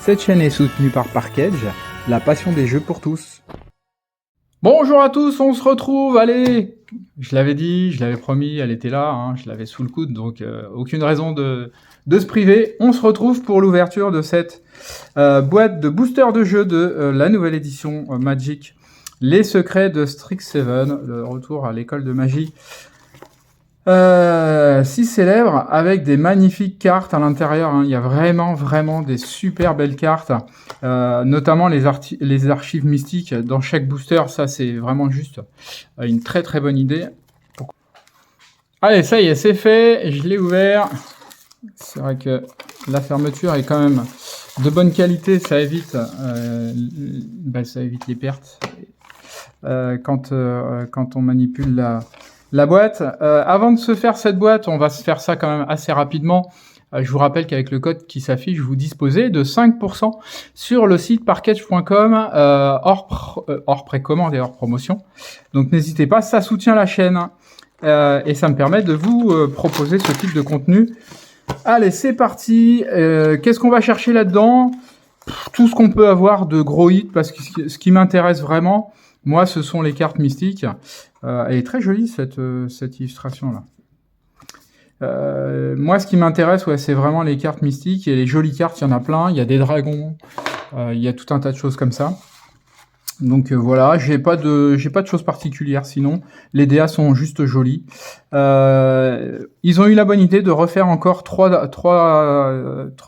Cette chaîne est soutenue par Parkedge, la passion des jeux pour tous. Bonjour à tous, on se retrouve, allez. Je l'avais dit, je l'avais promis, elle était là, hein, je l'avais sous le coude, donc aucune raison de se priver. On se retrouve pour l'ouverture de cette boîte de booster de jeux de la nouvelle édition Magic. Les secrets de Strixhaven, le retour à l'école de magie. Si célèbre, avec des magnifiques cartes à l'intérieur, hein. Il y a vraiment des super belles cartes, notamment les archives mystiques dans chaque booster. Ça, c'est vraiment juste une très bonne idée. Allez, ça y est, c'est fait, je l'ai ouvert. C'est vrai que la fermeture est quand même de bonne qualité, ça évite les pertes quand on manipule la boîte. Avant de se faire cette boîte, on va se faire ça quand même assez rapidement. Je vous rappelle qu'avec le code qui s'affiche, vous disposez de 5% sur le site parkedge.com hors précommande et hors promotion. Donc n'hésitez pas, ça soutient la chaîne et ça me permet de vous proposer ce type de contenu. Allez, c'est parti. Qu'est-ce qu'on va chercher là-dedans ? Tout ce qu'on peut avoir de gros hits, parce que ce qui m'intéresse vraiment, moi, ce sont les cartes mystiques. Elle est très jolie, cette illustration-là. Moi, ce qui m'intéresse, c'est vraiment les cartes mystiques. Et les jolies cartes, il y en a plein. Il y a des dragons. Il y a tout un tas de choses comme ça. Donc voilà, j'ai pas de choses particulières sinon. Les DA sont juste jolis. Ils ont eu la bonne idée de refaire encore trois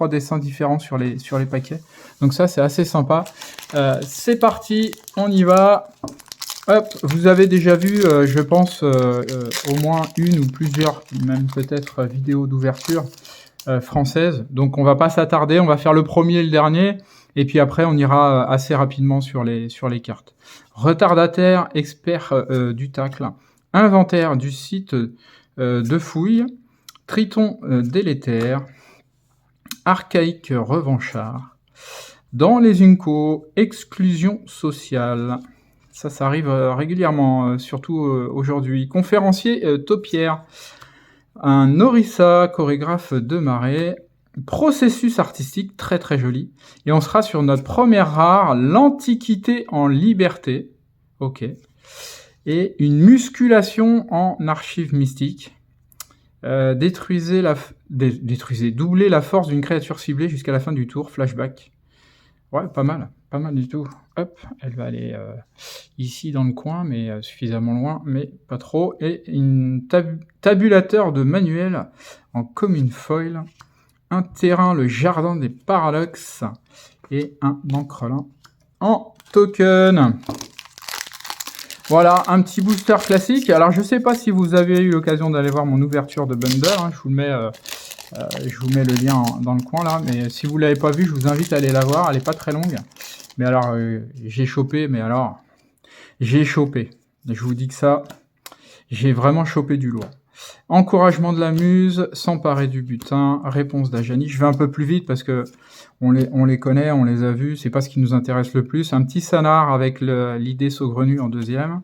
dessins différents sur les paquets. Donc ça, c'est assez sympa. C'est parti, on y va. Hop, vous avez déjà vu, je pense, au moins une ou plusieurs, même peut-être vidéos d'ouverture françaises. Donc on va pas s'attarder, on va faire le premier et le dernier. Et puis après, on ira assez rapidement sur les cartes. Retardataire, expert du tacle, inventaire du site de fouille, triton délétère, archaïque revanchard, dans les Unco, exclusion sociale. Ça arrive régulièrement, surtout aujourd'hui. Conférencier taupière, un Orissa, chorégraphe de marée, processus artistique très joli. Et on sera sur notre première rare, l'Antiquité en liberté. Ok. Et une musculation en archives mystiques. Doublez la force d'une créature ciblée jusqu'à la fin du tour. Flashback. Ouais, pas mal du tout. Hop, elle va aller ici dans le coin, mais suffisamment loin, mais pas trop. Et une tabulateur de manuel en commune foil. Un terrain, le jardin des paradoxes, et un encrelin en token. Voilà, un petit booster classique. Alors, je sais pas si vous avez eu l'occasion d'aller voir mon ouverture de bundle. Hein, je vous mets le lien dans le coin là. Mais si vous l'avez pas vu, je vous invite à aller la voir. Elle est pas très longue. Mais alors, j'ai chopé. Je vous dis que ça, j'ai vraiment chopé du lourd. Encouragement de la muse, s'emparer du butin, réponse d'Ajani. Je vais un peu plus vite parce que on les connaît, on les a vus, c'est pas ce qui nous intéresse le plus. Un petit Sanar avec l'idée saugrenue en deuxième.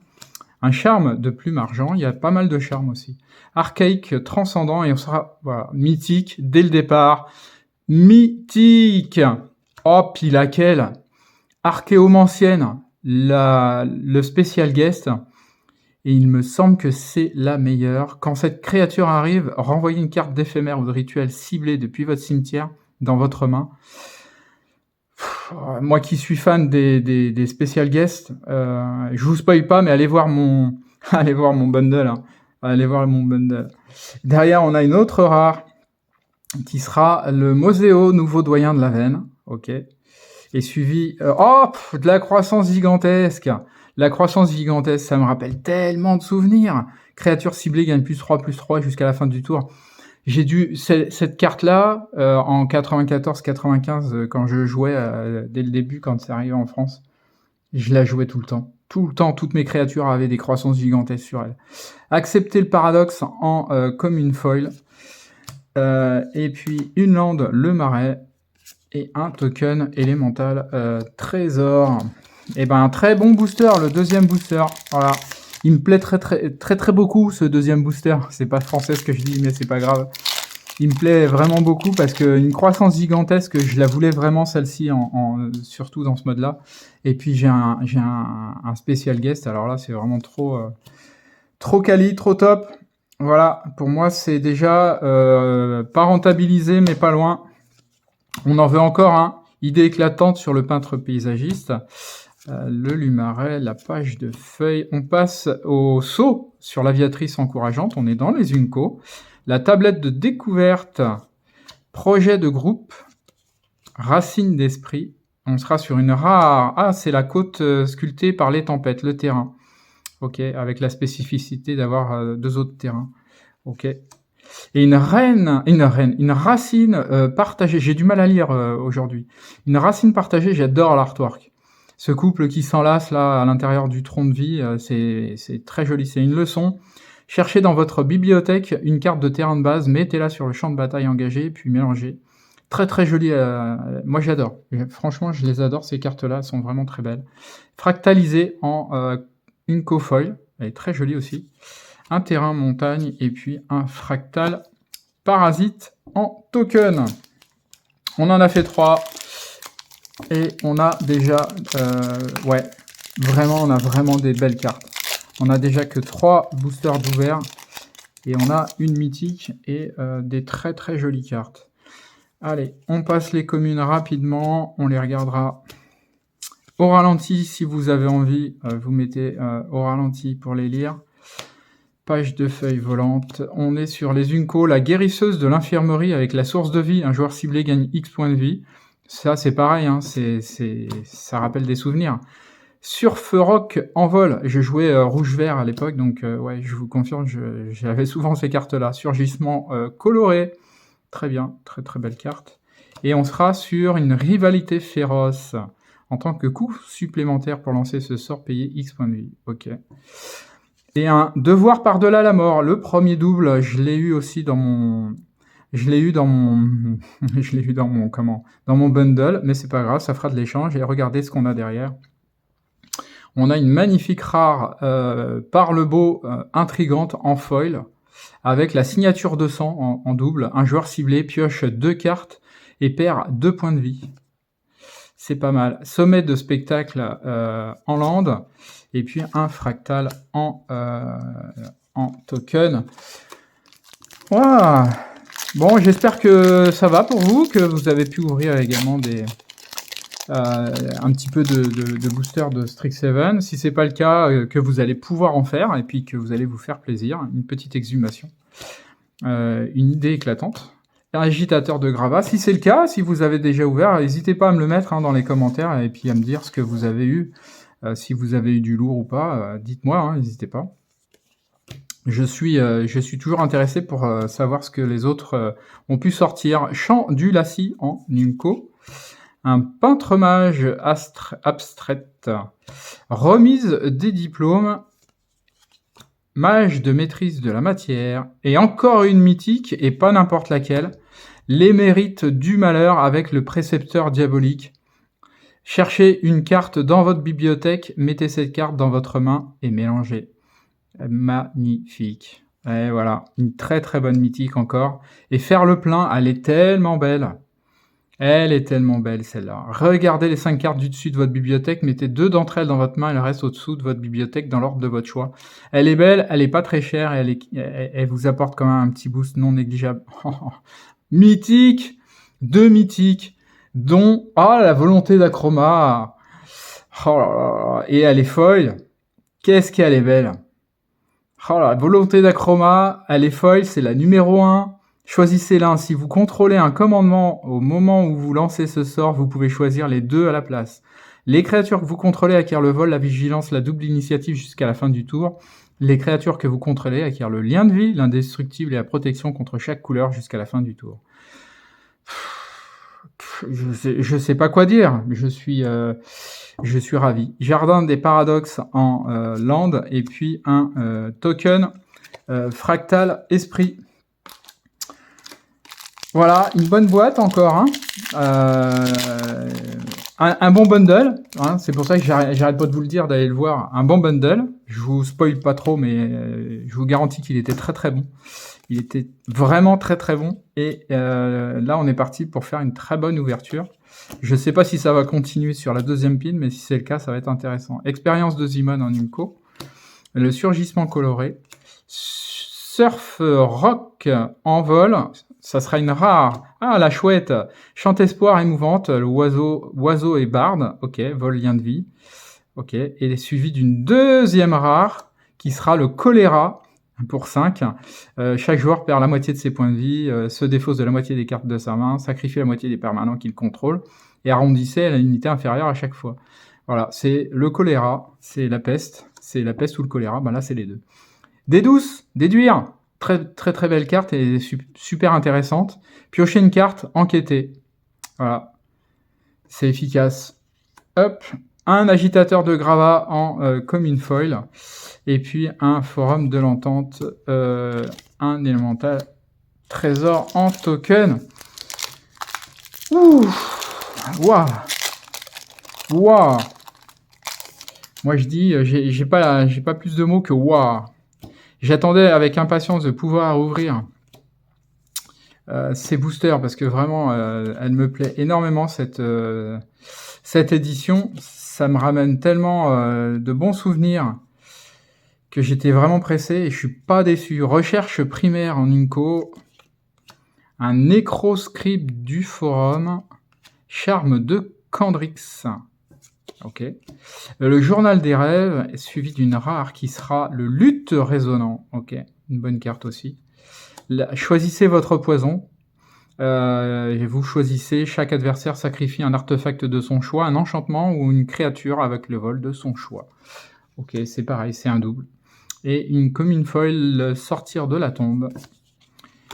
Un charme de plume argent, il y a pas mal de charme aussi. Archaïque transcendant et on sera mythique dès le départ. Mythique. Oh, puis laquelle ? Archéomancienne, le spécial guest. Et il me semble que c'est la meilleure. Quand cette créature arrive, renvoyez une carte d'éphémère ou de rituel ciblée depuis votre cimetière dans votre main. Moi qui suis fan des special guests, je vous spoil pas, mais allez voir mon bundle. Hein. Allez voir mon bundle. Derrière, on a une autre rare qui sera le Moséo, nouveau doyen de la veine. Ok. Et suivi... de la croissance gigantesque. La croissance gigantesque, ça me rappelle tellement de souvenirs. Créature ciblée gagne +3/+3 jusqu'à la fin du tour. J'ai dû... Cette carte-là, en 94-95, quand je jouais dès le début, quand c'est arrivé en France, je la jouais tout le temps. Tout le temps, toutes mes créatures avaient des croissances gigantesques sur elles. Accepter le paradoxe en commune foil. Et puis une lande, le marais. Et un token élémental trésor. Et ben un très bon booster, le deuxième booster. Voilà. Il me plaît très beaucoup ce deuxième booster. C'est pas français ce que je dis, mais c'est pas grave. Il me plaît vraiment beaucoup parce qu'une croissance gigantesque, je la voulais vraiment celle-ci, surtout dans ce mode-là. Et puis j'ai un spécial guest, alors là c'est vraiment trop quali, trop top. Voilà, pour moi c'est déjà pas rentabilisé mais pas loin. On en veut encore un. Idée éclatante sur le peintre paysagiste. Le Lumaret, la page de feuilles. On passe au saut sur l'aviatrice encourageante. On est dans les Unco. La tablette de découverte, projet de groupe, racine d'esprit. On sera sur une rare... Ah, c'est la côte sculptée par les tempêtes, le terrain. Ok, avec la spécificité d'avoir 2 autres terrains. Ok. Et une racine partagée. J'ai du mal à lire aujourd'hui. Une racine partagée, j'adore l'artwork. Ce couple qui s'enlace là à l'intérieur du tronc de vie, c'est très joli. C'est une leçon. Cherchez dans votre bibliothèque une carte de terrain de base, mettez-la sur le champ de bataille engagé, puis mélangez. Très très joli. Moi j'adore. Franchement, je les adore. Ces cartes-là elles sont vraiment très belles. Fractalisées en Inco foil. Elle est très jolie aussi. Un terrain montagne et puis un fractal parasite en token. On en a fait 3 et on a déjà ouais, vraiment on a vraiment des belles cartes. On a déjà que 3 boosters d'ouvert et on a une mythique et des très très jolies cartes. Allez, on passe les communes rapidement, on les regardera au ralenti si vous avez envie, vous mettez au ralenti pour les lire. Page de feuilles volantes. On est sur les Unco, la guérisseuse de l'infirmerie avec la source de vie. Un joueur ciblé gagne X points de vie. Ça, c'est pareil, hein, ça rappelle des souvenirs. Surferoc en vol. Je jouais rouge-vert à l'époque, donc ouais, je vous confirme, j'avais souvent ces cartes-là. Surgissement coloré. Très bien, très très belle carte. Et on sera sur une rivalité féroce. En tant que coût supplémentaire pour lancer ce sort, payer X points de vie. Ok. Et un devoir par-delà la mort. Le premier double, je l'ai eu aussi dans mon... Je l'ai eu dans mon... je l'ai eu dans mon... Comment ? Dans mon bundle, mais c'est pas grave, ça fera de l'échange. Et regardez ce qu'on a derrière. On a une magnifique rare par le beau intrigante en foil, avec la signature de sang en double. Un joueur ciblé pioche 2 cartes et perd 2 points de vie. C'est pas mal. Sommet de spectacle en land. Et puis un fractal en token. Voilà. Bon, j'espère que ça va pour vous, que vous avez pu ouvrir également un petit peu de booster de Strixhaven. Si c'est pas le cas, que vous allez pouvoir en faire et puis que vous allez vous faire plaisir. Une petite exhumation. Une idée éclatante. Agitateur de gravat. Si c'est le cas, si vous avez déjà ouvert, n'hésitez pas à me le mettre dans les commentaires et puis à me dire ce que vous avez eu. Si vous avez eu du lourd ou pas, dites-moi, n'hésitez pas. Je suis toujours intéressé pour savoir ce que les autres ont pu sortir. Chant du Lassie en Unco. Un peintre mage abstraite. Remise des diplômes. Mage de maîtrise de la matière. Et encore une mythique, et pas n'importe laquelle. Les mérites du malheur avec le précepteur diabolique. Cherchez une carte dans votre bibliothèque, mettez cette carte dans votre main et mélangez. Magnifique. Et voilà, une très très bonne mythique encore. Et faire le plein, elle est tellement belle. Elle est tellement belle celle-là. Regardez les 5 cartes du dessus de votre bibliothèque, mettez 2 d'entre elles dans votre main et le reste au-dessous de votre bibliothèque dans l'ordre de votre choix. Elle est belle, elle est pas très chère et elle vous apporte quand même un petit boost non négligeable. Mythique, 2 mythiques, dont la volonté d'acroma. Oh là là, et elle est foil. Qu'est-ce qu'elle est belle. Oh la volonté d'acroma, elle est foil, c'est la numéro 1. Choisissez l'un. Si vous contrôlez un commandement au moment où vous lancez ce sort, vous pouvez choisir les 2 à la place. Les créatures que vous contrôlez acquièrent le vol, la vigilance, la double initiative jusqu'à la fin du tour. Les créatures que vous contrôlez acquièrent le lien de vie, l'indestructible et la protection contre chaque couleur jusqu'à la fin du tour. Je sais pas quoi dire. Je suis ravi. Jardin des paradoxes en land et puis un token fractal esprit. Voilà, une bonne boîte encore. Un bon bundle. C'est pour ça que j'arrête pas de vous le dire, d'aller le voir. Un bon bundle. Je vous spoil pas trop, mais je vous garantis qu'il était très très bon. Il était vraiment très très bon. Et là, on est parti pour faire une très bonne ouverture. Je ne sais pas si ça va continuer sur la deuxième pile, mais si c'est le cas, ça va être intéressant. Expérience de Zimon en Unco. Le surgissement coloré. Surf rock en vol. Ça sera une rare. Ah, la chouette. Chante espoir émouvante. Le oiseau et barde. Ok, vol lien de vie. Ok, et suivi d'une deuxième rare qui sera le choléra pour 5. Chaque joueur perd la moitié de ses points de vie, se défausse de la moitié des cartes de sa main, sacrifie la moitié des permanents qu'il contrôle et arrondissait à la unité inférieure à chaque fois. Voilà, c'est le choléra, c'est la peste ou le choléra, ben là c'est les deux. D12, déduire, très très très belle carte et super intéressante. Piocher une carte, enquêter. Voilà, c'est efficace. Hop, un agitateur de gravat en common foil, et puis un forum de l'entente, un élémental trésor en token. Ouh, waouh, waouh. Moi je dis, j'ai pas plus de mots que waouh. J'attendais avec impatience de pouvoir ouvrir ces boosters parce que vraiment, elle me plaît énormément cette édition. Ça me ramène tellement de bons souvenirs que j'étais vraiment pressé et je suis pas déçu. Recherche primaire en Unco, un nécroscript du forum, charme de Candrix. Ok. Le journal des rêves est suivi d'une rare qui sera le lutte résonnant. Ok, une bonne carte aussi. Choisissez votre poison. Vous choisissez, chaque adversaire sacrifie un artefact de son choix, un enchantement ou une créature avec le vol de son choix. Ok, c'est pareil, c'est un double. Et une common foil, sortir de la tombe,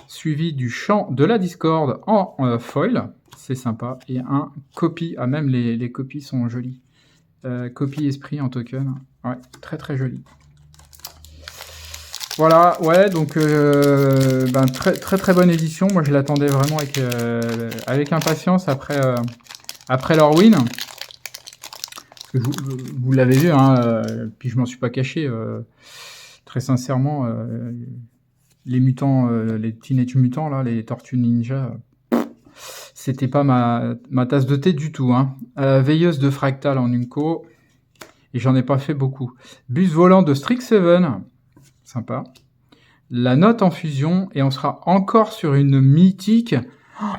suivi du chant de la discorde en foil, c'est sympa, et un copie, ah même les copies sont jolies. Copie esprit en token, ouais, très très joli. Voilà, ouais, donc très très très bonne édition. Moi je l'attendais vraiment avec impatience après leur win. Vous l'avez vu, hein, puis je m'en suis pas caché. Très sincèrement, les mutants, les Teenage Mutants, là, les Tortues Ninja, c'était pas ma tasse de thé du tout. Hein. Veilleuse de Fractal en Unco, et j'en ai pas fait beaucoup. Bus volant de Strixhaven, sympa. La note en fusion, et on sera encore sur une mythique.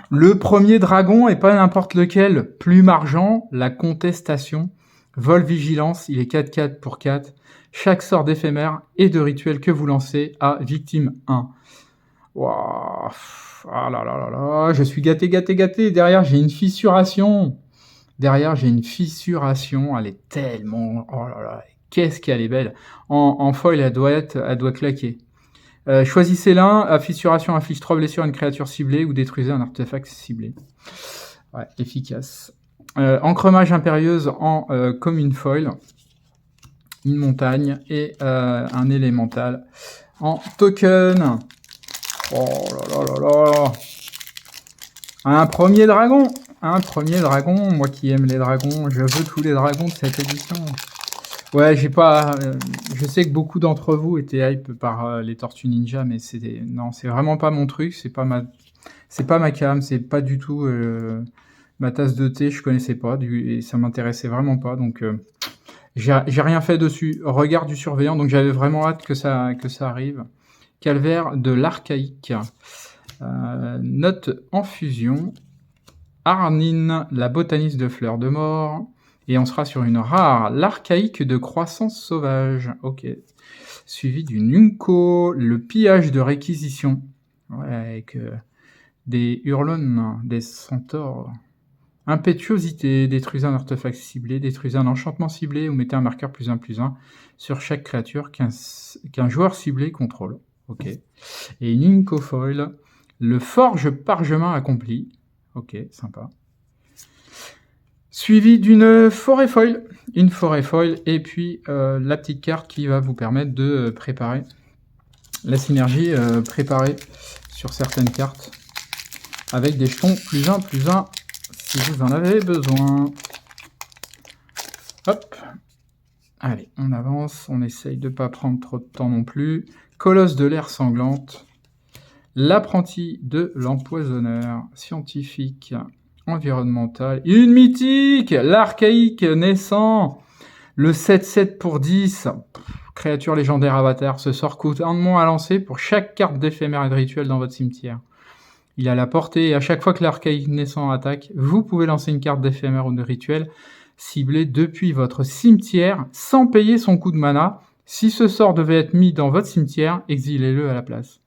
Le premier dragon, et pas n'importe lequel. Plume argent, la contestation. Vol vigilance, il est 4-4 pour 4. Chaque sort d'éphémère et de rituel que vous lancez a victime 1. Waouh, ah là là là là, je suis gâté. Derrière, j'ai une fissuration. Elle est tellement... Oh là là, qu'est-ce qu'elle est belle. En foil, elle doit claquer. Choisissez l'un, à fissuration inflige 3 blessures à une créature ciblée ou détruisez un artefact ciblé. Ouais, efficace. Encremage impérieuse en common foil, une montagne et un élémental en token. Oh là là là là. Un premier dragon, moi qui aime les dragons, je veux tous les dragons de cette édition. Ouais, je sais que beaucoup d'entre vous étaient hype par les Tortues Ninja, mais c'est vraiment pas mon truc, c'est pas ma cam, c'est pas du tout ma tasse de thé, je connaissais pas, et ça m'intéressait vraiment pas, donc j'ai rien fait dessus. Regard du surveillant, donc j'avais vraiment hâte que ça arrive. Calvaire de l'archaïque. Note en fusion. Arnine, la botaniste de fleurs de mort. Et on sera sur une rare, l'archaïque de croissance sauvage. Ok. Suivi du Nunco, le pillage de réquisition. Ouais, avec des hurlons, des centaures. Impétuosité, détruisez un artefact ciblé, détruisez un enchantement ciblé ou mettez un marqueur +1/+1 sur chaque créature qu'un joueur ciblé contrôle. Ok. Et une Incofoil, le forge parchemin accompli. Ok, sympa. Suivi d'une forêt foil. Une forêt foil et puis la petite carte qui va vous permettre de préparer la synergie préparée sur certaines cartes avec des jetons +1/+1 si vous en avez besoin. Hop. Allez, on avance, on essaye de ne pas prendre trop de temps non plus. Colosse de l'air sanglante. L'apprenti de l'empoisonneur, scientifique, environnemental. Une mythique, l'archaïque naissant, le 7-7 pour 10. Créature légendaire avatar, ce sort coûte 1 de moins à lancer pour chaque carte d'éphémère et de rituel dans votre cimetière. Il a la portée et à chaque fois que l'archaïque naissant attaque, vous pouvez lancer une carte d'éphémère ou de rituel ciblée depuis votre cimetière sans payer son coût de mana. Si ce sort devait être mis dans votre cimetière, exilez-le à la place.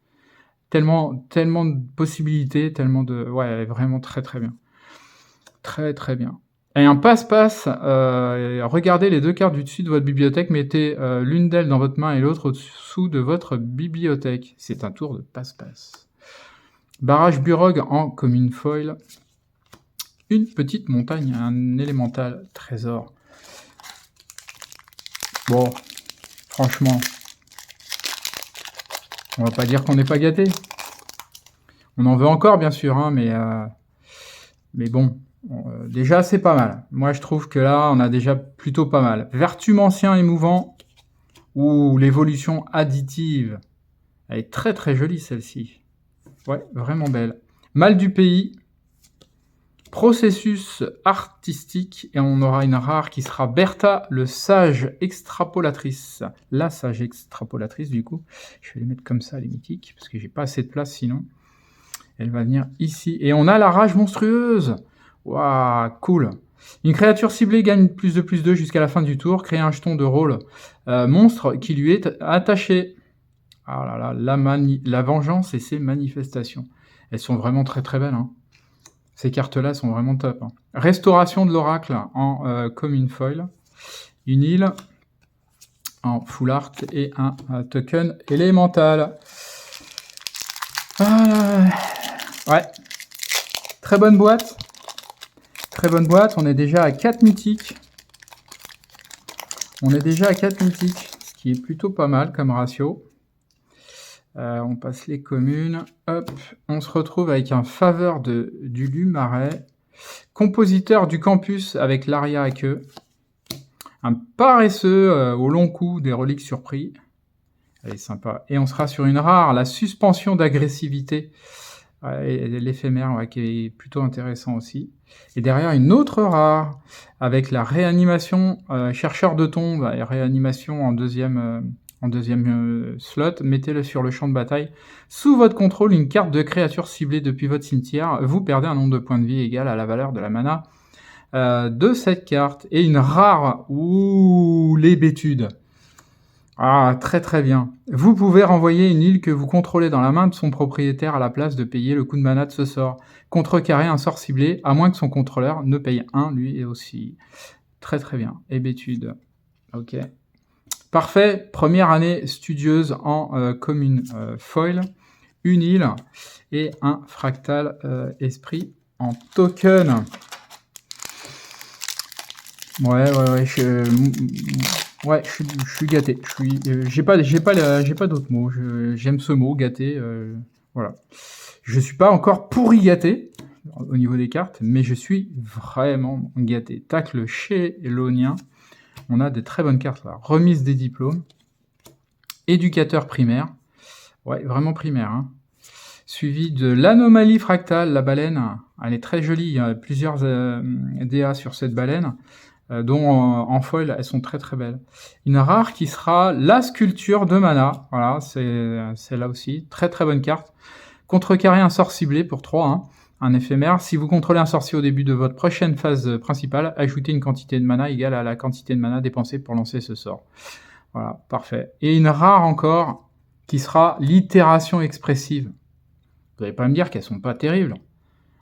Tellement de possibilités, tellement de... Ouais, vraiment très très bien. Très très bien. Et un passe-passe, regardez les 2 cartes du dessus de votre bibliothèque, mettez l'une d'elles dans votre main et l'autre au-dessous de votre bibliothèque. C'est un tour de passe-passe. Barrage Burog en commune foil. Une petite montagne, un élémental trésor. Bon, franchement, on va pas dire qu'on n'est pas gâté. On en veut encore, bien sûr, hein, mais bon, déjà c'est pas mal. Moi je trouve que là, on a déjà plutôt pas mal. Vertumancien émouvant, ou l'évolution additive. Elle est très très jolie celle-ci. Ouais, vraiment belle. Mal du pays, processus artistique, et on aura une rare qui sera Bertha, le sage extrapolatrice. La sage extrapolatrice, du coup. Je vais les mettre comme ça, les mythiques, parce que j'ai pas assez de place sinon. Elle va venir ici. Et on a la rage monstrueuse. Waouh, cool. Une créature ciblée gagne plus de +2 jusqu'à la fin du tour. Crée un jeton de rôle monstre qui lui est attaché. Ah là là, la vengeance et ses manifestations. Elles sont vraiment très très belles. Hein. Ces cartes-là sont vraiment top. Hein. Restauration de l'oracle en commune foil. Une île en full art et un token élémental. Ouais. Très bonne boîte. Très bonne boîte. On est déjà à 4 mythiques. Ce qui est plutôt pas mal comme ratio. On passe les communes. Hop, on se retrouve avec un faveur du Lumarais. Compositeur du campus avec l'aria et queue. Un paresseux au long cou des reliques surpris. Elle est sympa. Et on sera sur une rare, la suspension d'agressivité. L'éphémère, ouais, qui est plutôt intéressant aussi. Et derrière, une autre rare avec la réanimation chercheur de tombe et réanimation en deuxième slot, mettez-le sur le champ de bataille. Sous votre contrôle, une carte de créature ciblée depuis votre cimetière. Vous perdez un nombre de points de vie égal à la valeur de la mana de cette carte. Et une rare, l'hébétude. Ah, très très bien. Vous pouvez renvoyer une île que vous contrôlez dans la main de son propriétaire à la place de payer le coût de mana de ce sort. Contrecarrer un sort ciblé, à moins que son contrôleur ne paye un, lui aussi. Très très bien. Hébétude. Ok. Parfait, première année studieuse en commune foil, une île et un fractal esprit en token. Ouais, je suis gâté. J'ai pas d'autres mots. J'aime ce mot, gâté. Voilà. Je suis pas encore pourri gâté au niveau des cartes, mais je suis vraiment gâté. Tacle chez l'Onien. On a des très bonnes cartes là. Remise des diplômes. Éducateur primaire. Ouais, vraiment primaire. Hein. Suivi de l'anomalie fractale, la baleine. Elle est très jolie. Il y a plusieurs DA sur cette baleine, dont en foil, elles sont très très belles. Une rare qui sera la sculpture de mana. Voilà, c'est là aussi. Très très bonne carte. Contrecarrer un sort ciblé pour 3. Hein. Un éphémère. Si vous contrôlez un sorcier au début de votre prochaine phase principale, ajoutez une quantité de mana égale à la quantité de mana dépensée pour lancer ce sort. Voilà, parfait. Et une rare encore, qui sera l'itération expressive. Vous n'allez pas me dire qu'elles sont pas terribles.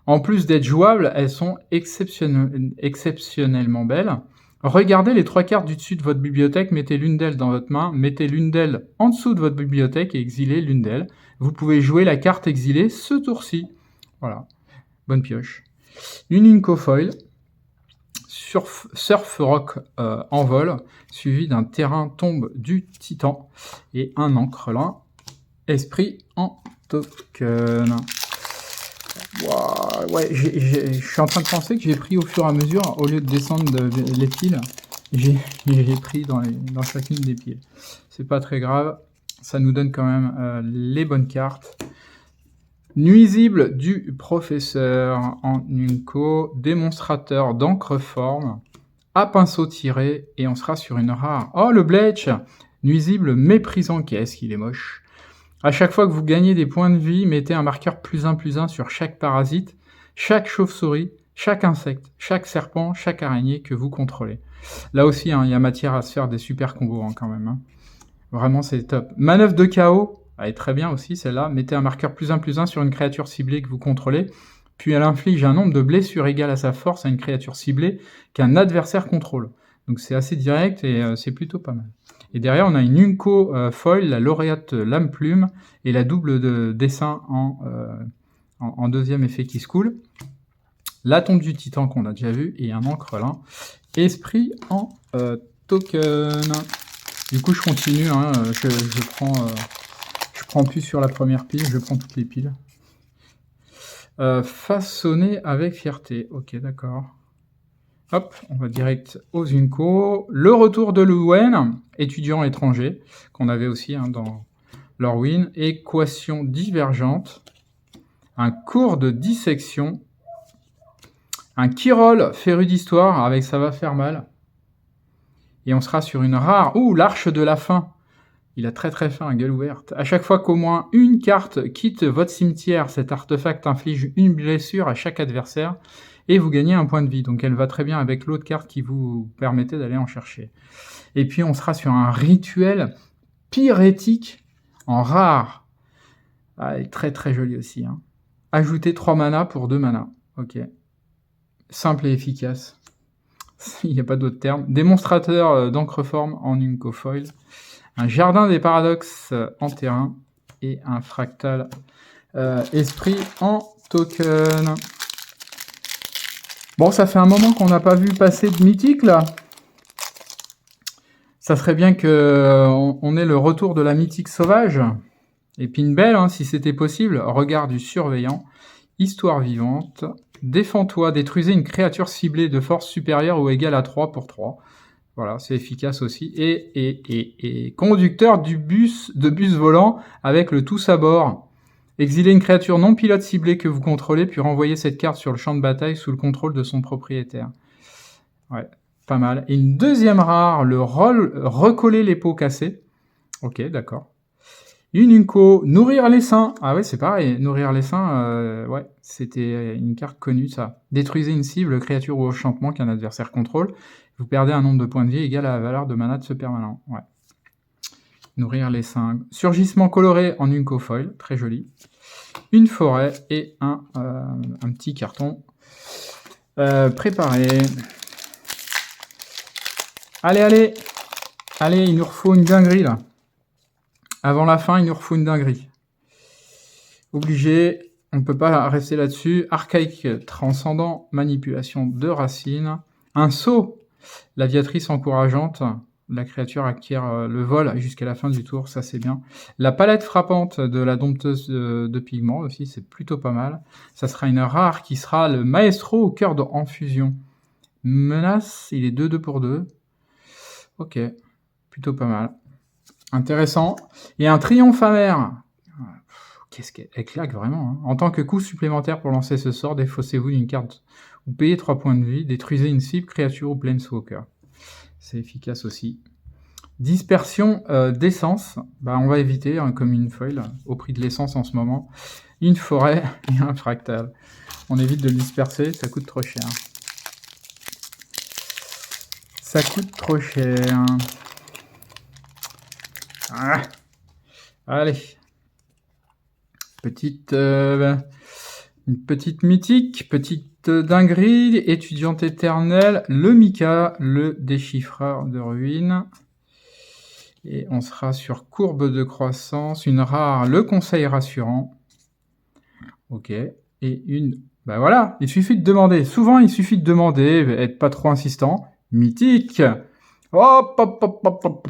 En plus d'être jouables, elles sont exceptionnellement belles. Regardez les 3 cartes du dessus de votre bibliothèque, mettez l'une d'elles dans votre main, mettez l'une d'elles en dessous de votre bibliothèque et exilez l'une d'elles. Vous pouvez jouer la carte exilée ce tour-ci. Voilà. Bonne pioche. Une Inco Foil, Surf Rock en vol, suivi d'un terrain tombe du Titan et un encrelin esprit en token. Wow, ouais, je suis en train de penser que j'ai pris au fur et à mesure, au lieu de descendre les piles, j'ai pris dans chacune des piles. C'est pas très grave, ça nous donne quand même les bonnes cartes. Nuisible du professeur en Unco, démonstrateur d'encre-forme, à pinceau tiré, et on sera sur une rare. Oh, le Bletch! Nuisible méprisant, qu'est-ce qu'il est moche. À chaque fois que vous gagnez des points de vie, mettez un marqueur +1/+1 sur chaque parasite, chaque chauve-souris, chaque insecte, chaque serpent, chaque araignée que vous contrôlez. Là aussi, hein, il y a matière à se faire des super combos hein, quand même. Hein. Vraiment, c'est top. Manœuvre de chaos, elle est très bien aussi celle-là. Mettez un marqueur +1/+1 sur une créature ciblée que vous contrôlez, puis elle inflige un nombre de blessures égal à sa force à une créature ciblée qu'un adversaire contrôle. Donc c'est assez direct et c'est plutôt pas mal. Et derrière, on a une Unco foil, la lauréate lame plume, et la double de dessin en deuxième effet qui se coule. La tombe du titan qu'on a déjà vu, et un encrelin. Esprit en token. Du coup, je continue, hein, je prends plus sur la première pile, je prends toutes les piles. Façonner avec fierté, ok, d'accord. Hop, on va direct aux Unco. Le retour de Louen, étudiant étranger, qu'on avait aussi hein, dans l'Orwin. Équation divergente. Un cours de dissection. Un Kyrol féru d'histoire, avec ça va faire mal. Et on sera sur une rare... Ouh, l'arche de la faim. Il a très très faim, gueule ouverte. À chaque fois qu'au moins une carte quitte votre cimetière, cet artefact inflige une blessure à chaque adversaire. Et vous gagnez un point de vie. Donc elle va très bien avec l'autre carte qui vous permettait d'aller en chercher. Et puis on sera sur un rituel pyrétique en rare. Ah, elle est très très jolie aussi. Hein. Ajoutez 3 mana pour 2 mana. Ok. Simple et efficace. Il n'y a pas d'autre terme. Démonstrateur d'encre-forme en Unco foil. Un jardin des paradoxes en terrain. Et un fractal esprit en token. Bon, ça fait un moment qu'on n'a pas vu passer de mythique, là. Ça serait bien qu'on ait le retour de la mythique sauvage. Et puis une belle, hein, si c'était possible. Regard du surveillant. Histoire vivante. Défends-toi. Détruisez une créature ciblée de force supérieure ou égale à 3 pour 3. Voilà, c'est efficace aussi. Et conducteur de bus volant avec le tous à bord. Exilez une créature non pilote ciblée que vous contrôlez, puis renvoyez cette carte sur le champ de bataille sous le contrôle de son propriétaire. Ouais, pas mal. Et une deuxième rare, le recoller les pots cassés. Ok, d'accord. Une Unco, nourrir les seins. Ah ouais, c'est pareil, nourrir les seins, ouais, c'était une carte connue, ça. Détruisez une cible, créature ou enchantement qu'un adversaire contrôle. Vous perdez un nombre de points de vie égal à la valeur de mana de ce permanent. Ouais. Nourrir les seins. Surgissement coloré en Unco foil, très joli. Une forêt et un petit carton préparé. Allez, il nous refaut une dinguerie, là. Avant la fin, il nous refaut une dinguerie. Obligé, on ne peut pas rester là-dessus. Archaïque transcendant, manipulation de racines. Un saut, l'aviatrice encourageante. La créature acquiert le vol jusqu'à la fin du tour, ça c'est bien. La palette frappante de la dompteuse de pigments aussi, c'est plutôt pas mal. Ça sera une rare qui sera le maestro au cœur en fusion. Menace, il est 2-2 pour 2. Ok, plutôt pas mal. Intéressant. Et un triomphe amer. Qu'est-ce qu'elle claque vraiment. Hein. En tant que coût supplémentaire pour lancer ce sort, défaussez-vous d'une carte. Vous payez 3 points de vie, détruisez une cible, créature ou planeswalker. C'est efficace aussi. Dispersion d'essence. Bah, on va éviter, hein, comme une foil, au prix de l'essence en ce moment. Une forêt et un fractal. On évite de le disperser, ça coûte trop cher. Ça coûte trop cher. Ah. Allez. Une petite mythique, petite dinguerie, étudiante éternelle, le Mika, le déchiffreur de ruines. Et on sera sur courbe de croissance, une rare, le conseil rassurant. Ok. Et une... Bah voilà, il suffit de demander. Souvent, il suffit de demander, être pas trop insistant. Mythique. Hop, hop, hop, hop, hop.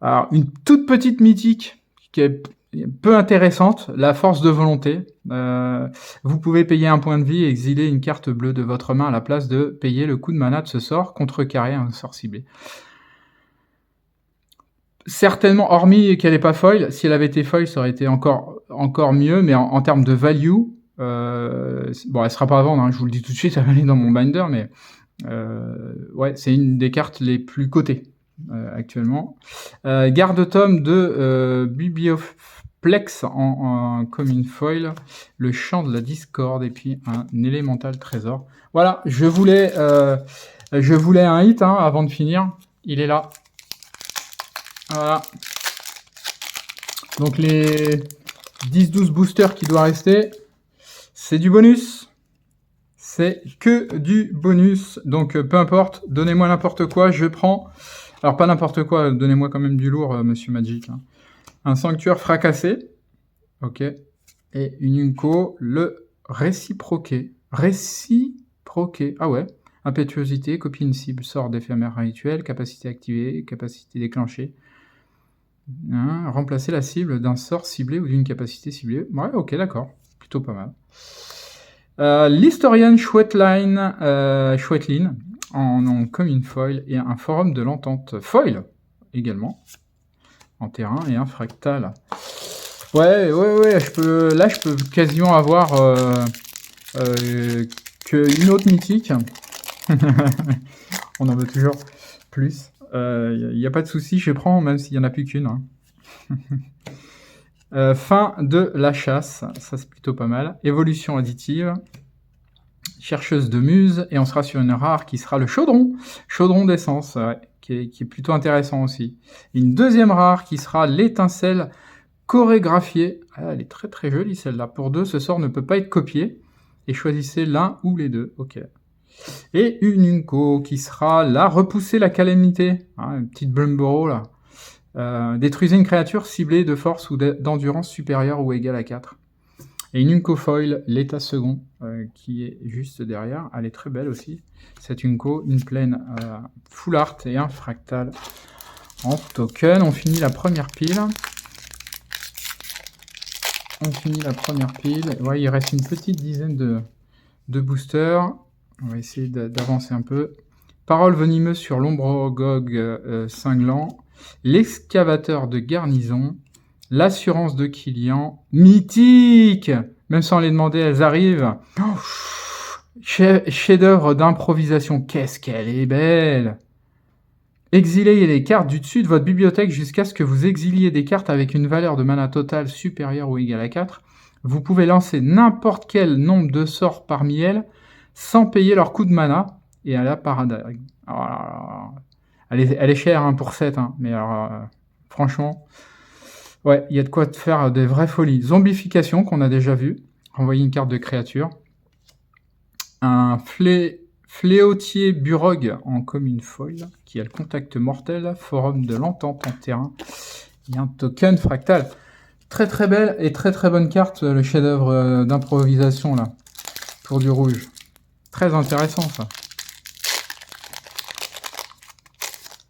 Alors, une toute petite mythique qui est peu intéressante, la force de volonté. Vous pouvez payer un point de vie et exiler une carte bleue de votre main à la place de payer le coût de mana de ce sort, contrecarrer un sort ciblé. Certainement, hormis qu'elle n'est pas foil. Si elle avait été foil, ça aurait été encore mieux, mais en termes de value, bon, elle sera pas à vendre, hein, je vous le dis tout de suite, elle va aller dans mon binder, mais ouais, c'est une des cartes les plus cotées actuellement. Garde-tome de Biblioplex en common foil, le champ de la discorde et puis un élémental trésor. Voilà, je voulais un hit hein, avant de finir. Il est là. Voilà. Donc les 10-12 boosters qui doivent rester, c'est du bonus. C'est que du bonus. Donc peu importe, donnez-moi n'importe quoi, je prends. Alors pas n'importe quoi, donnez-moi quand même du lourd, Monsieur Magic. Hein. Un sanctuaire fracassé. Ok. Et une Unco, le réciproqué. Réciproqué. Ah ouais. Impétuosité, copie une cible, sort d'éphémère rituel, capacité activée, capacité déclenchée. Hein, remplacer la cible d'un sort ciblé ou d'une capacité ciblée. Ouais, ok, d'accord. Plutôt pas mal. L'historienne Chouetteline en common foil et un forum de l'entente foil également en terrain et un fractal. Ouais, je peux quasiment avoir qu'une autre mythique. On en veut toujours plus. Il n'y a pas de souci, je prends même s'il n'y en a plus qu'une. Hein. Fin de la chasse, ça c'est plutôt pas mal. Évolution additive, chercheuse de muse, et on sera sur une rare qui sera le chaudron d'essence, ouais, qui est plutôt intéressant aussi. Une deuxième rare qui sera l'étincelle chorégraphiée. Ah, elle est très très jolie celle-là. Pour 2, ce sort ne peut pas être copié. Et choisissez l'un ou les deux. Ok. Et une Unco qui sera là, repousser la calamité. Hein, une petite Brumboro là. Détruisez une créature ciblée de force ou d'endurance supérieure ou égale à 4. Et une Unco foil, l'état second, qui est juste derrière. Elle est très belle aussi. Cette Unco, une plaine full art et un fractal en token. On finit la première pile. Ouais, il reste une petite dizaine de boosters. On va essayer d'avancer un peu. Parole venimeuse sur l'ombrogog cinglant. L'excavateur de garnison. L'assurance de Killian. Mythique! Même sans les demander, elles arrivent. Oh, chef-d'œuvre d'improvisation. Qu'est-ce qu'elle est belle! Exilez les cartes du dessus de votre bibliothèque jusqu'à ce que vous exiliez des cartes avec une valeur de mana totale supérieure ou égale à 4. Vous pouvez lancer n'importe quel nombre de sorts parmi elles sans payer leur coût de mana. Et elle a paradis. Elle est chère hein, pour 7, hein, mais alors, franchement, ouais, il y a de quoi faire des vraies folies. Zombification qu'on a déjà vu. Renvoyer une carte de créature. Un Fléautier Burog en common foil, qui a le contact mortel, forum de l'entente en terrain, et un token fractal. Très très belle et très très bonne carte, le chef-d'œuvre d'improvisation là, pour du rouge. Très intéressant ça.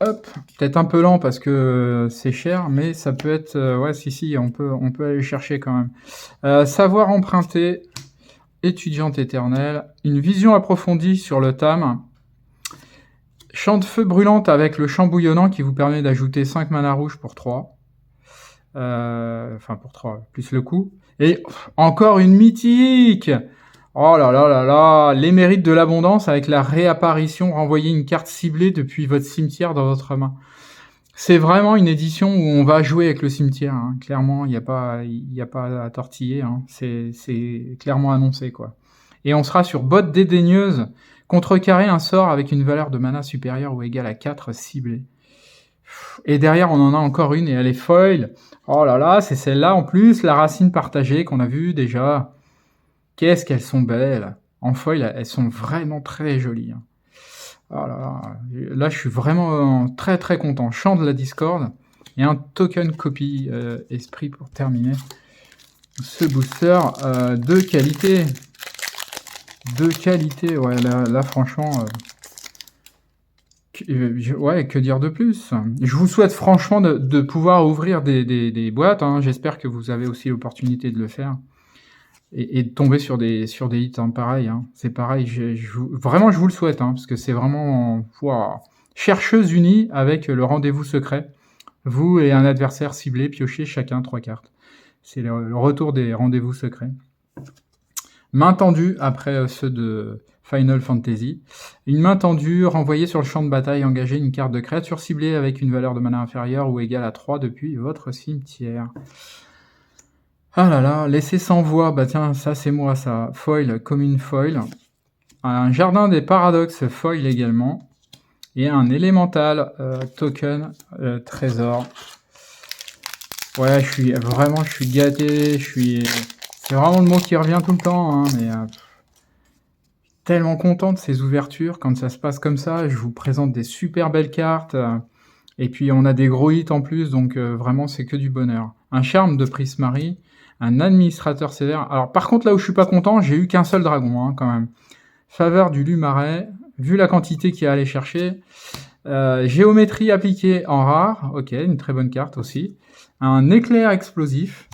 Hop, peut-être un peu lent parce que c'est cher, mais ça peut être... ouais, si, on peut aller chercher quand même. Savoir emprunter... Étudiante éternelle, une vision approfondie sur le Tam, champ de feu brûlante avec le champ bouillonnant qui vous permet d'ajouter 5 mana rouges pour 3. Enfin pour 3, plus le coup. Et encore une mythique! Oh là là là là! Les mérites de l'abondance avec la réapparition, renvoyer une carte ciblée depuis votre cimetière dans votre main. C'est vraiment une édition où on va jouer avec le cimetière. Hein. Clairement, il n'y a pas à tortiller. Hein. C'est clairement annoncé, quoi. Et on sera sur botte dédaigneuse, contrecarrer un sort avec une valeur de mana supérieure ou égale à 4 ciblée. Et derrière, on en a encore une et elle est foil. Oh là là, c'est celle-là en plus, la racine partagée qu'on a vue déjà. Qu'est-ce qu'elles sont belles. En foil, elles sont vraiment très jolies. Hein. Oh là, je suis vraiment très très content. Champ de la discorde et un token copie esprit pour terminer ce booster de qualité. Ouais, là franchement, ouais, que dire de plus? Je vous souhaite franchement de pouvoir ouvrir des boîtes. Hein. J'espère que vous avez aussi l'opportunité de le faire. Et de tomber sur des hits hein, pareil. Hein. C'est pareil, vraiment je vous le souhaite, hein, parce que c'est vraiment wow. Chercheuse unie avec le rendez-vous secret. Vous et un adversaire ciblé, piochez chacun 3 cartes. C'est le retour des rendez-vous secrets. Main tendue, après ceux de Final Fantasy. Une main tendue, renvoyée sur le champ de bataille, engagez une carte de créature ciblée avec une valeur de mana inférieure ou égale à 3 depuis votre cimetière. Ah là là, laissez sans voix, bah tiens, ça c'est moi ça. Foil, commune foil. Un jardin des paradoxes foil également. Et un élémental token trésor. Ouais, je suis gâté, c'est vraiment le mot qui revient tout le temps, hein, mais tellement content de ces ouvertures, quand ça se passe comme ça, je vous présente des super belles cartes, et puis on a des gros hits en plus, donc vraiment c'est que du bonheur. Un charme de Prismari, un administrateur sévère. Alors par contre là où je suis pas content, j'ai eu qu'un seul dragon, hein, quand même. Faveur du Lumarais, vu la quantité qu'il y a à aller chercher. Géométrie appliquée en rare, ok, une très bonne carte aussi. Un éclair explosif,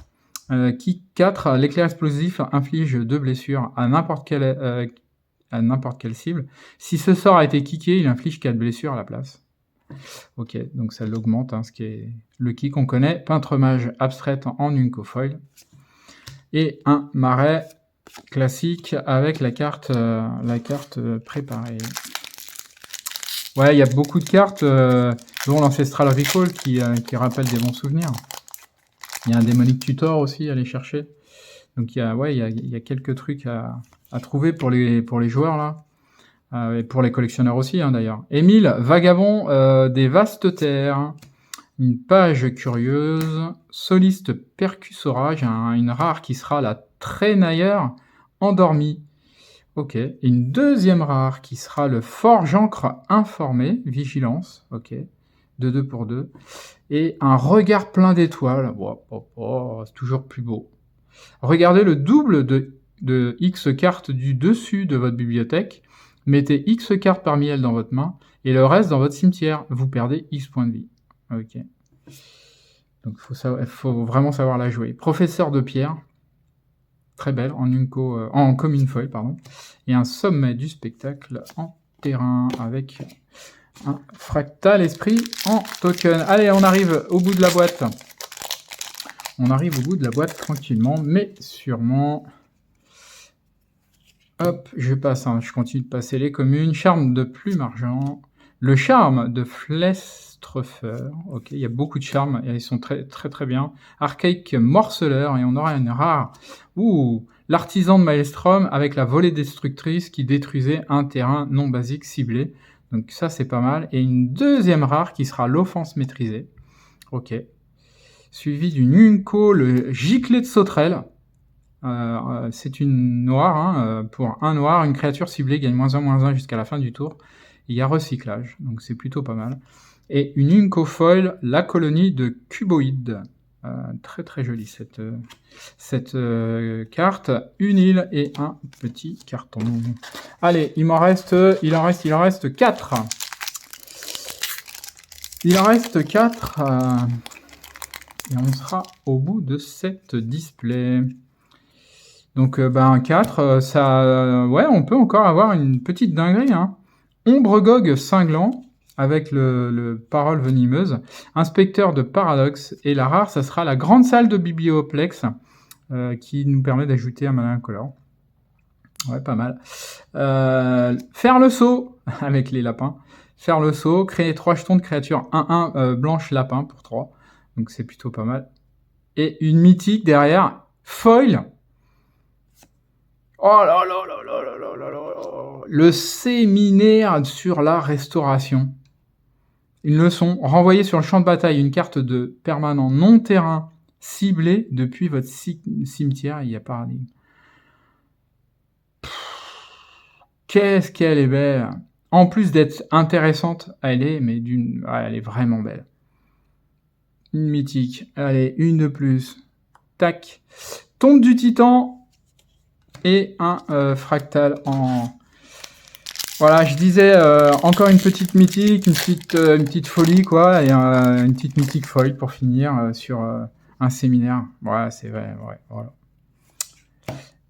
qui 4, l'éclair explosif inflige 2 blessures à n'importe quelle cible. Si ce sort a été kické, il inflige 4 blessures à la place. Ok, donc ça l'augmente, hein, ce qui est le kick qu'on connaît. Peintre mage abstraite en Unco Foil. Et un marais classique avec la carte préparée. Ouais, il y a beaucoup de cartes, dont l'Ancestral Recall qui rappelle des bons souvenirs. Il y a un Démonique Tutor aussi à aller chercher. Donc il y a quelques trucs à trouver pour les joueurs là. Et pour les collectionneurs aussi, hein, d'ailleurs. Émile, vagabond des vastes terres. Une page curieuse. Soliste percussorage, une rare qui sera la Traînailleur endormie. Ok. Et une deuxième rare qui sera le Forge-Encre informé, vigilance. Ok. 2 pour 2. Et un regard plein d'étoiles. C'est toujours plus beau. Regardez le double de X cartes du dessus de votre bibliothèque. Mettez X cartes parmi elles dans votre main et le reste dans votre cimetière. Vous perdez X points de vie. Ok. Donc il faut vraiment savoir la jouer. Professeur de pierre. Très belle, en commune foil, pardon. Et un sommet du spectacle en terrain avec un fractal esprit en token. Allez, on arrive au bout de la boîte. On arrive au bout de la boîte tranquillement, mais sûrement. Hop, je passe, hein, je continue de passer les communes. Charme de plume argent. Le charme de Flestrefeur. Ok, il y a beaucoup de charmes et ils sont très très très bien. Archaïque morceleur et on aura une rare. L'artisan de Maelstrom avec la volée destructrice qui détruisait un terrain non basique ciblé. Donc ça c'est pas mal. Et une deuxième rare qui sera l'offense maîtrisée. Ok. Suivi d'une Unco, le giclée de sauterelle. C'est une noire, hein, pour un noir, une créature ciblée gagne -1/-1 jusqu'à la fin du tour. Il y a recyclage, donc c'est plutôt pas mal. Et une Unco Foil, la colonie de Cuboïde. Très très jolie cette carte. Une île et un petit carton. Allez, il en reste 4. Il en reste 4. Et on sera au bout de cette display. Donc, 4, ça, ouais, on peut encore avoir une petite dinguerie, hein. Ombregog cinglant, avec le parole venimeuse. Inspecteur de paradoxe. Et la rare, ça sera la grande salle de Biblioplex, qui nous permet d'ajouter un mana incolore. Ouais, pas mal. Faire le saut, avec les lapins. Faire le saut, créer 3 jetons de créature 1/1 blanche lapin pour 3. Donc c'est plutôt pas mal. Et une mythique derrière, foil. Oh là là là là là là là là. Le séminaire sur la restauration. Une leçon. Renvoyez sur le champ de bataille une carte de permanent non-terrain ciblée depuis votre cimetière. Il y a paradigme. Qu'est-ce qu'elle est belle. En plus d'être intéressante, elle est vraiment belle. Une mythique. Allez, une de plus. Tac. Tombe du titan. Et un fractal en... Voilà, je disais, encore une petite mythique, une petite folie, quoi, et une petite mythique foil pour finir sur un séminaire. Voilà, c'est vrai, ouais, voilà.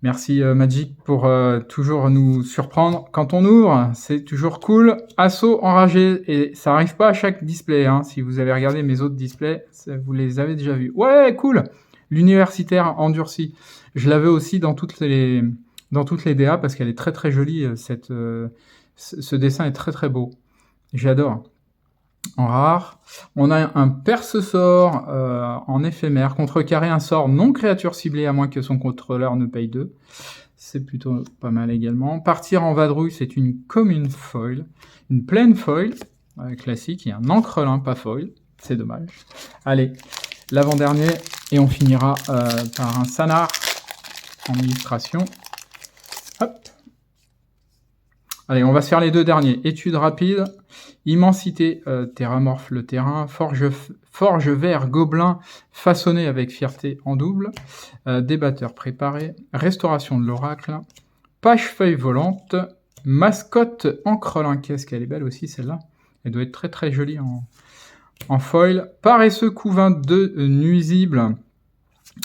Merci Magic pour toujours nous surprendre. Quand on ouvre, c'est toujours cool. Assaut enragé, et ça arrive pas à chaque display. Hein. Si vous avez regardé mes autres displays, vous les avez déjà vus. Ouais, cool. L'universitaire endurci. Je l'avais aussi dans toutes les DA parce qu'elle est très très jolie. Ce dessin est très très beau. J'adore. En rare, on a un perce-sort en éphémère, contrecarrer un sort non créature ciblée à moins que son contrôleur ne paye 2. C'est plutôt pas mal également. Partir en vadrouille, c'est une commune foil, une plaine foil, classique, et un encrelin pas foil, c'est dommage. Allez, l'avant-dernier, et on finira par un sanar en illustration. Hop. Allez, on va se faire les deux derniers. Étude rapide, immensité, terramorphe le terrain, forge vert gobelin façonné avec fierté en double, débatteur préparé, restauration de l'oracle, page feuille volante, mascotte encrelin. Qu'est-ce qu'elle est belle aussi celle-là. Elle doit être très très jolie en foil. Paresseux couvain de nuisible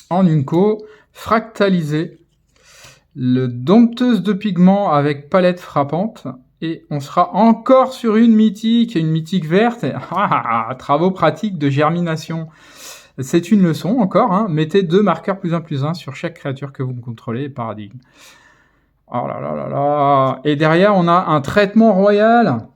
en unco, fractalisé. Le dompteuse de pigments avec palette frappante. Et on sera encore sur une mythique verte. Travaux pratiques de germination. C'est une leçon encore. Hein. Mettez 2 marqueurs +1/+1 sur chaque créature que vous contrôlez. Paradigme. Oh là là là là. Et derrière, on a un traitement royal.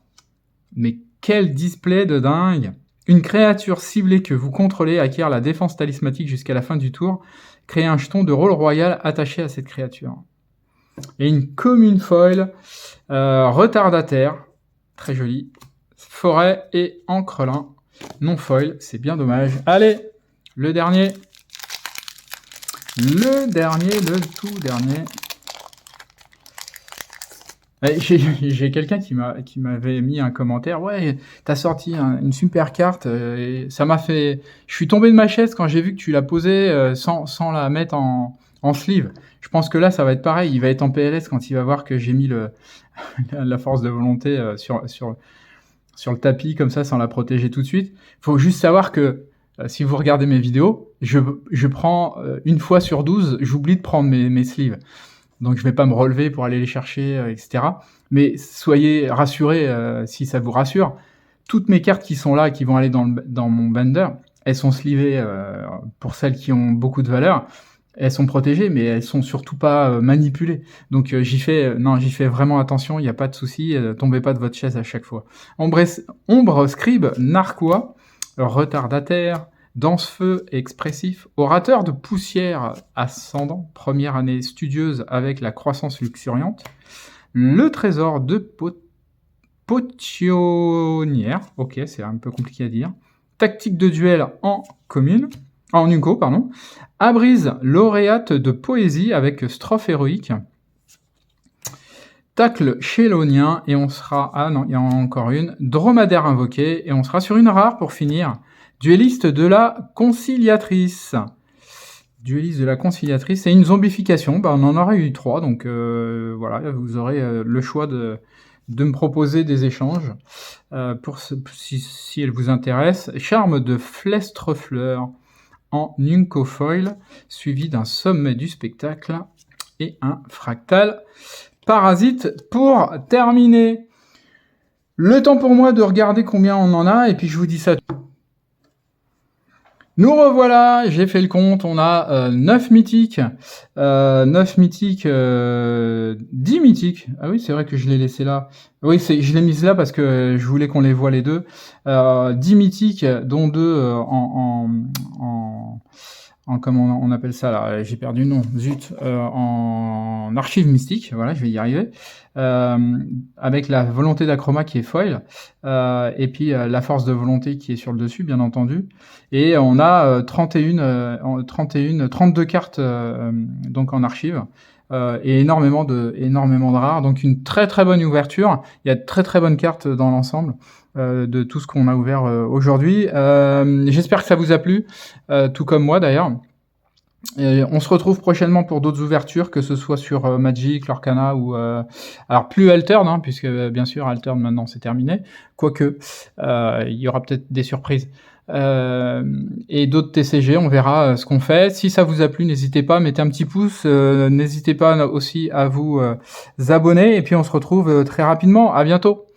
Mais quel display de dingue. Une créature ciblée que vous contrôlez acquiert la défense talismatique jusqu'à la fin du tour. Créez un jeton de rôle royal attaché à cette créature. Et une commune foil, retardataire, très joli, forêt et encrelin, non foil, c'est bien dommage. Allez, le dernier, le tout dernier. J'ai quelqu'un qui m'avait mis un commentaire. Ouais, t'as sorti une super carte. Et ça m'a fait. Je suis tombé de ma chaise quand j'ai vu que tu l'as posée sans la mettre en sleeve. Je pense que là, ça va être pareil. Il va être en PLS quand il va voir que j'ai mis la force de volonté sur le tapis comme ça, sans la protéger tout de suite. Faut juste savoir que si vous regardez mes vidéos, je prends une fois sur 12, j'oublie de prendre mes sleeves. Donc je vais pas me relever pour aller les chercher, etc. Mais soyez rassurés, si ça vous rassure, toutes mes cartes qui sont là, qui vont aller dans mon bender, elles sont sleevées pour celles qui ont beaucoup de valeur. Elles sont protégées, mais elles sont surtout pas manipulées. Donc j'y fais vraiment attention, il n'y a pas de souci, tombez pas de votre chaise à chaque fois. Ombre Scribe Narquois, retardataire, Danse-feu expressif, orateur de poussière ascendant, première année studieuse avec la croissance luxuriante, le trésor de potionnière, ok, c'est un peu compliqué à dire, tactique de duel en unco, pardon, Abrise, lauréate de poésie avec strophe héroïque, tacle chélonien, et on sera, ah non, il y en a encore une, dromadaire invoqué, et on sera sur une rare pour finir, dueliste de la conciliatrice. Dueliste de la conciliatrice, c'est une zombification. On en aurait eu 3, donc voilà, vous aurez le choix de me proposer des échanges si elle vous intéresse. Charme de Flestrefleur en unco foil, suivi d'un sommet du spectacle et un fractal parasite pour terminer. Le temps pour moi de regarder combien on en a, et puis je vous dis ça. Nous revoilà, j'ai fait le compte, on a 9 mythiques, 10 mythiques. Ah oui, c'est vrai que je l'ai laissé là. Oui, je l'ai mise là parce que je voulais qu'on les voit les deux. 10 mythiques, dont 2 comment on appelle ça là, j'ai perdu le nom, zut, en archive mystique, voilà, je vais y arriver, avec la volonté d'acroma qui est foil, et puis la force de volonté qui est sur le dessus, bien entendu, et on a 32 cartes donc en archive, et énormément de rares, donc une très très bonne ouverture. Il y a de très très bonnes cartes dans l'ensemble de tout ce qu'on a ouvert aujourd'hui. J'espère que ça vous a plu, tout comme moi d'ailleurs. On se retrouve prochainement pour d'autres ouvertures, que ce soit sur Magic, l'Arcana ou alors plus Altered, hein, puisque bien sûr Altered maintenant c'est terminé, quoique il y aura peut-être des surprises. et d'autres TCG. On verra ce qu'on fait. Si ça vous a plu, n'hésitez pas, mettez un petit pouce. N'hésitez pas aussi à vous abonner. Et puis on se retrouve très rapidement. À bientôt.